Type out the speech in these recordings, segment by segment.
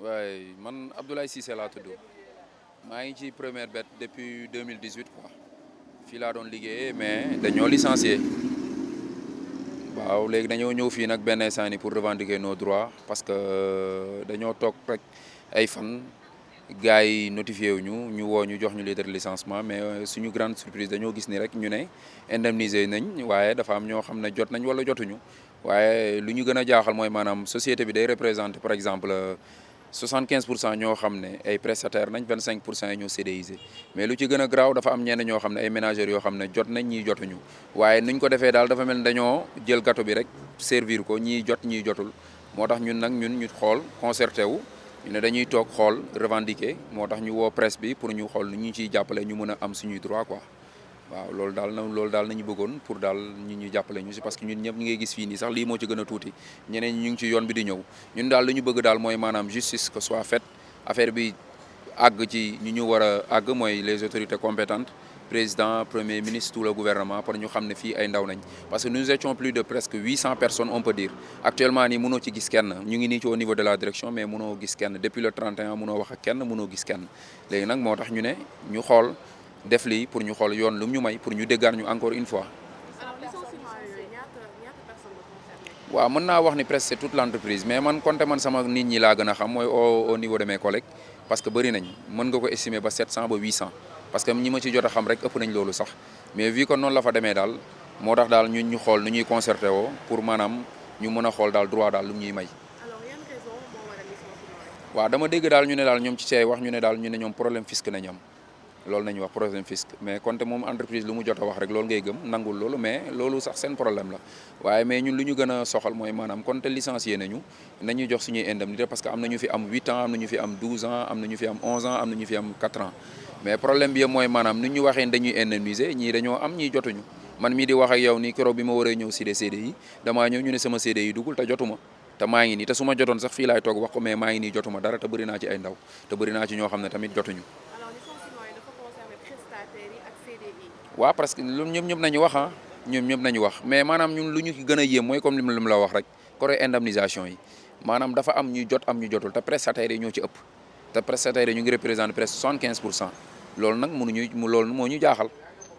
waaye man Abdoulaye Cissé laa tudd maa ngi ci première bet depuis 2018 quoi fii laa doon liggéeyee mais dañoo licencié waaw léegi dañoo ñëw fii nag benn instant pour revendiquer nos droits parce que dañoo toog rek ay fan gars yi notifié wu ñu woo ñu jox ñu lettre de licenciement mais suñu grande surprise dañoo gis ni rek ñu ne indemnisé nañ waaye dafa am ñoo xam ne jot nañ wala jotuñu waaye lu ñu gën a jaaxal mooy maanaam société bi day représenté par exemple 75% ñoo xam ne ay prestataires nañ 25% yi ñoo CDIsé mais lu ci gën a garaaw dafa am ñenn ñoo xam ne ay ménageurs yoo xam ne jot nañ ñii jotuñu waaye nuñ ko defee daal dafa mel ni dañoo jël gâteau bi rek servir ko ñii jot ñii jotul moo tax ñun nag ñu xool concerté wu ñu ne dañuy toog xool revendiquer moo tax ñu woo presse bi pour ñu xool nu ñu ciy jàppale ñu mën a am suñuy droit quoi waaw loolu daal nañu bëggoon pour daal ñu jàppale ñu si parce que ñun ñëpp ñu ngay gis fii nii sax lii moo ci gën a tuuti ñeneen ñu ngi ci yoon bi di ñëw ñun daal lu ñu bëgg daal mooy maanaam justice que soit faite affaire bi àgg ci ñu war a àgg mooy les autorités compétentes président premier ministre tout le gouvernement pour ñu xam ne fii ay ndaw nañ parce que nous étions plus de presque 800 personnes on peut dire actuellement nii mënoo ci gis kenn ñu ngi nii ci au niveau de la direction mais mënoo gis kenn depuis le 31 mënoo wax ak kenn mënoo gis kenn léegi nag moo tax ñu ne ñu xool def lii pour ñu xool yoon lu ñu may pour ñu déggaat ñu encore une fois. alors licenciement yooyu ñaata personnes la concerné. waaw mën naa wax ni presque c'est toute l'entreprise mais man compté man sama nit ñi laa gën a xam mooy au niveau de mes collègues parce que bëri nañ mën nga ko estimer ba 700 ba 800 parce que ñi ma ci jot a xam rek ëpp nañ loolu sax mais vu que noonu la fa demee daal moo tax daal ñun ñu xool nu ñuy concerté woo pour maanaam ñu mën a xool daal droit daal lu ñuy may. alors yan raison moo waral licenciement yi. waaw dama dégg daal ñu ne daal ñoom ci say wax ñu ne daal ñu ne ñoom problème fisc nañ am. loolu nañu wax problème fisc mais konte moom entreprise lu mu jot a wax rek loolu ngay gëm nangul loolu mais loolu sax seen problème la waaye mais ñun lu ñu gën a soxal mooy maanaam konte licencié nañu jox suñuy indemnité parce que am na ñu fi am 8 ans am na ñu fi am 12 ans am na ñu fi am 11 ans am na ñu fi am 4 ans mais problème bi yëpp mooy maanaam nu ñu waxee dañuy indemniser ñii dañoo am ñii jotuñu man mii di wax ak yow nii keroog bi ma waree ñëw si des CDI damaa ñëw ñu ne sama CDI dugul te jotuma te maa ngi nii te su ma jotoon sax fii laay toog wax ko mais maa ngi nii jotuma dara te bëri naa ci ay ndaw te bëri naa ci ñoo xam ne tamit jotuñu. waaw parce que loolu ñëpp nañu wax ñoom ñëpp nañu wax mais maanaam ñun lu ñu gën a yéem mooy comme li mu la wax rek côté indemnisation yi maanaam dafa am ñuy jot am ñu jotul te prestataires yi ñoo ci ëpp te prestataires yi ñu ngi représenté presque 75% loolu nag loolu moo ñu jaaxal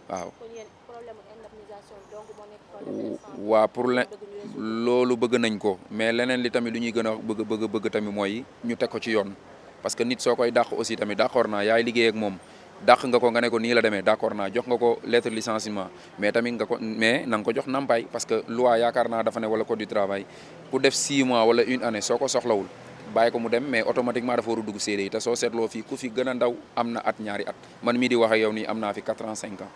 waaw. waaw pour loolu bëgg nañ ko mais leneen li tamit lu ñuy gën a bëgg tamit mooy ñu teg ko ci yoon parce que nit soo koy dàq aussi tamit d'accord naa yaay liggéey ak moom. dàq nga ko nga ne ko nii la demee d'accord naa jox nga ko lettre licenciement mais tamit na nga ko jox nampaay parce que loi yaakaar naa dafa ne wala code du travail ku def 6 mois wala une année soo ko soxlawul bàyyi ko mu dem mais automatiquement dafa war a dugg CDI te soo seetloo fii ku fi gën a ndaw am na at ñaari at man mii di wax ak yow nii am naa fi 4 ans 5 ans.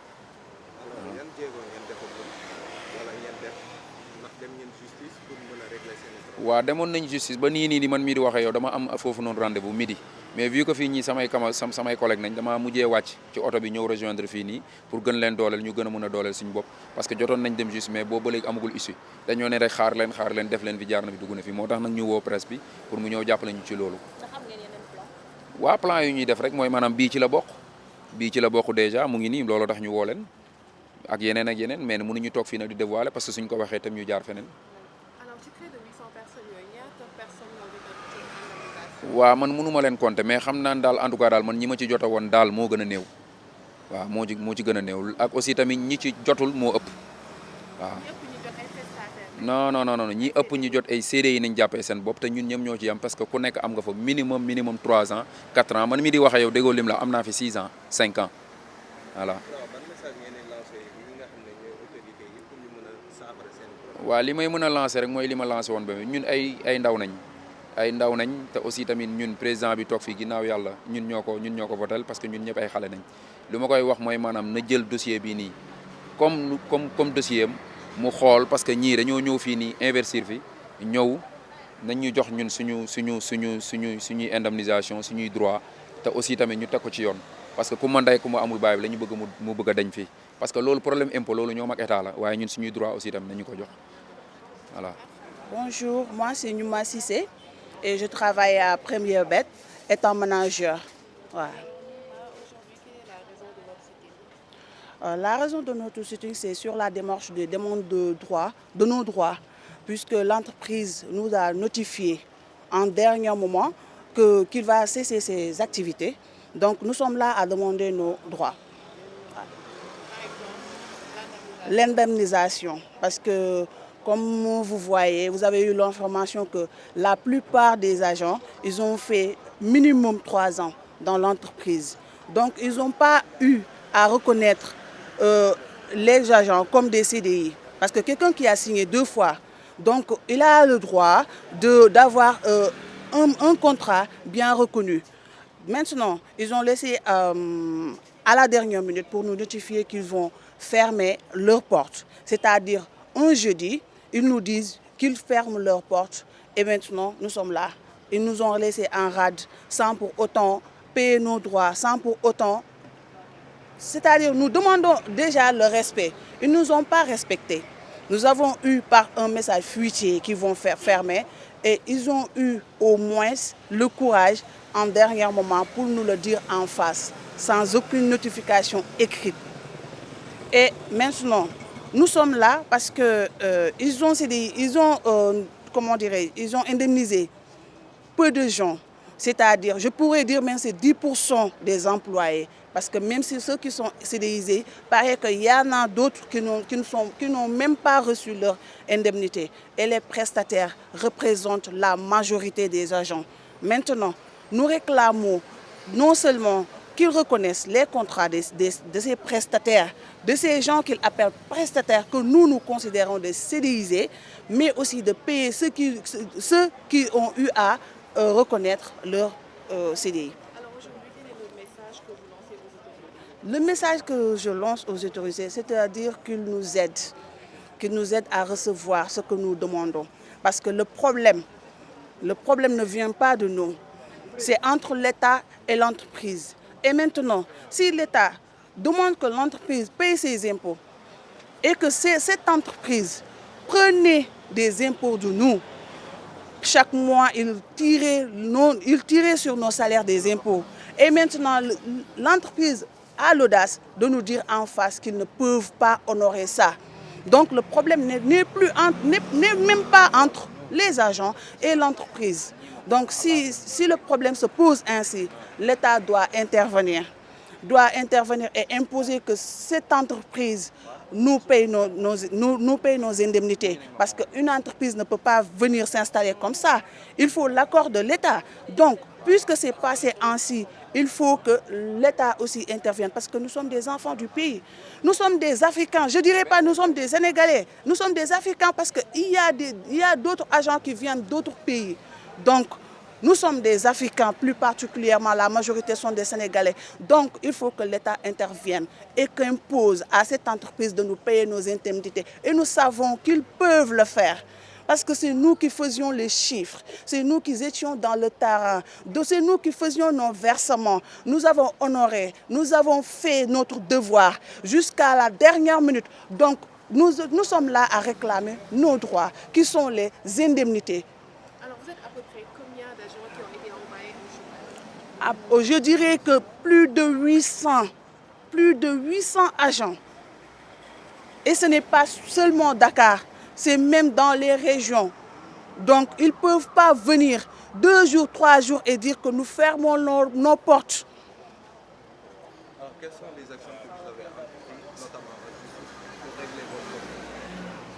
waaw demoon nañ justice ba nii di man mii di wax ak yow dama am foofu noonu rendez-vous midi. mais vu que fii ñii samay collègue nañ dama mujjee wàcc ci oto bi ñëw rejoindre fii nii pour gën leen dooleel ñu gën a mën a dooleel suñu bopp parce que jotoon nañ dem juste mais boobu ba léegi amagul issue dañoo ne rek xaar leen def leen fi jaar na fi dugg na fi moo tax nag ñu woo presse bi pour mu ñëw jàppale ñu ci loolu. waa plan yu ñuy def rek mooy maanaam bii ci la bokk déjà mu ngi nii loolu tax ñu woo leen ak yeneen mais mënuñu toog fii nag di dévoiler parce que suñ ko waxee tam ñu jaar feneen. waaw man mënuma leen compter mais xam naan daal en tout cas daal man ñi ma ci jota woon daal moo gën a néew waaw moo ci gën a néew ak aussi tamit ñi ci jotul moo ëpp waaw. non ñi ëpp ñi jot ay CDI nañ jàppee seen bopp te ñun ñëpp ñoo ci yam parce que ku nekk am nga fa minimum 3 ans 4 ans man mi di wax yow déggoo lim la am naa fi 6 ans 5 ans voilà. waaw li may mën a lancer rek mooy li ma lancer woon ba ñun ay ndaw nañ te aussi tamit ñun président bi toog fii ginnaaw yàlla ñun ñoo ko votel parce que ñun ñëpp ay xale nañ lu ma koy wax mooy maanaam na jël dossier bi nii comme dossier am mu xool parce que ñii dañoo ñëw fii nii investir fi ñëw nañ ñu jox ñun suñuy indemnisation suñuy droit te aussi tamit ñu teg ko ci yoon parce que ku ma ndey ku ma amul baay bi la ñu bëgg mu bëgg a dañ fii parce que loolu problème impôt loolu ñoom ak état la waaye ñun suñuy droit aussi tamit nañu ko jox voilà. Bonjour, moi c'est Numa Cissé. Et je travaille à Première Bet, étant manager. Voilà. Aujourd'hui, quelle est la raison de votre sitting? La raison de notre sitting, c'est sur la démarche de demande de nos droits, puisque l'entreprise nous a notifié en dernier moment qu'il va cesser ses activités. Donc nous sommes là à demander nos droits. L'indemnisation, parce que comme vous voyez, vous avez eu l'information que la plupart des agents, ils ont fait minimum 3 ans dans l'entreprise. Donc ils n'ont pas eu à reconnaître les agents comme des CDI. Parce que quelqu'un qui a signé 2 fois, donc il a le droit d'avoir un contrat bien reconnu. Maintenant, ils ont laissé à la dernière minute pour nous notifier qu'ils vont fermer leurs portes. C'est-à-dire, un jeudi, ils nous disent qu'ils ferment leurs portes et maintenant, nous sommes là. Ils nous ont laissé en rade sans pour autant payer nos droits, sans pour autant... C'est-à-dire, nous demandons déjà le respect. Ils ne nous ont pas respectés. Nous avons eu par un message fuitier qu'ils vont faire fermer et ils ont eu au moins le courage en dernier moment pour nous le dire en face, sans aucune notification écrite. Et maintenant, nous sommes là parce que ils ont indemnisé peu de gens. C'est-à-dire, je pourrais dire même c'est 10% des employés. Parce que même si ceux qui sont CDIsés, paraît qu'il y en a d'autres qui n'ont même pas reçu leur indemnité. Et les prestataires représentent la majorité des agents. Maintenant, nous réclamons non seulement qu'ils reconnaissent les contrats de ces prestataires, de ces gens qu'ils appellent prestataires, que nous considérons des CDIsés, mais aussi de payer ceux qui ont eu à reconnaître leur CDI. Alors aujourd'hui, quel est le message que vous lancez aux autorités? Le message que je lance aux autorités, c'est-à-dire qu'ils nous aident à recevoir ce que nous demandons. Parce que le problème ne vient pas de nous, c'est entre l'État et l'entreprise. Et maintenant, si l'État demande que l'entreprise paye ses impôts et que cette entreprise prenait des impôts de nous, chaque mois, il tirait sur nos salaires des impôts. Et maintenant, l'entreprise a l'audace de nous dire en face qu'ils ne peuvent pas honorer ça. Donc le problème n'est même pas entre les agents et l'entreprise. Donc si le problème se pose ainsi, l'État doit intervenir et imposer que cette entreprise nous paye nos indemnités. Parce qu'une entreprise ne peut pas venir s'installer comme ça. Il faut l'accord de l'État. Donc, puisque c'est passé ainsi, il faut que l'État aussi intervienne. Parce que nous sommes des enfants du pays. Nous sommes des Africains. Je ne dirais pas nous sommes des Sénégalais. Nous sommes des Africains parce qu'il y a d'autres agents qui viennent d'autres pays. Donc, nous sommes des Africains, plus particulièrement la majorité sont des Sénégalais. Donc il faut que l'État intervienne et qu'impose à cette entreprise de nous payer nos indemnités. Et nous savons qu'ils peuvent le faire. Parce que c'est nous qui faisions les chiffres, c'est nous qui étions dans le terrain, c'est nous qui faisions nos versements. Nous avons honoré, nous avons fait notre devoir jusqu'à la dernière minute. Donc nous sommes là à réclamer nos droits, qui sont les indemnités. Alors vous êtes à peu près combien d'agents qui ont été envoyés au chômage? Je dirais que plus de 800 agents. Et ce n'est pas seulement Dakar, c'est même dans les régions. Donc ils ne peuvent pas venir 2 jours, 3 jours et dire que nous fermons nos portes. Alors quelles sont les actions que vous avez entreprises, notamment pour régler votre problème?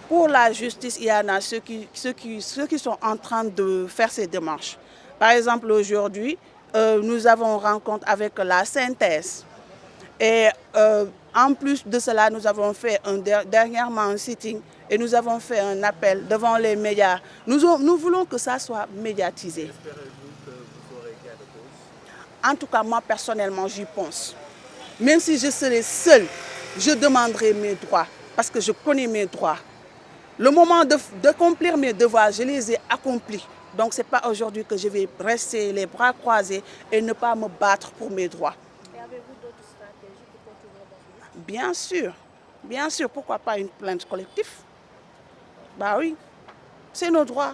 Pour la justice, il y en a ceux qui sont en train de faire ces démarches. Par exemple, aujourd'hui, nous avons rencontre avec la synthèse. Et en plus de cela, nous avons fait dernièrement un sitting et nous avons fait un appel devant les médias. Nous voulons que ça soit médiatisé. Espérez-vous que vous aurez gain de cause? En tout cas, moi personnellement, j'y pense. Même si je serai seule, je demanderai mes droits parce que je connais mes droits. Le moment d'accomplir mes devoirs, je les ai accomplis. Donc ce n'est pas aujourd'hui que je vais rester les bras croisés et ne pas me battre pour mes droits. Et avez-vous d'autres stratégies pour continuer dans ce but? Bien sûr, pourquoi pas une plainte collective? Bah oui, c'est nos droits.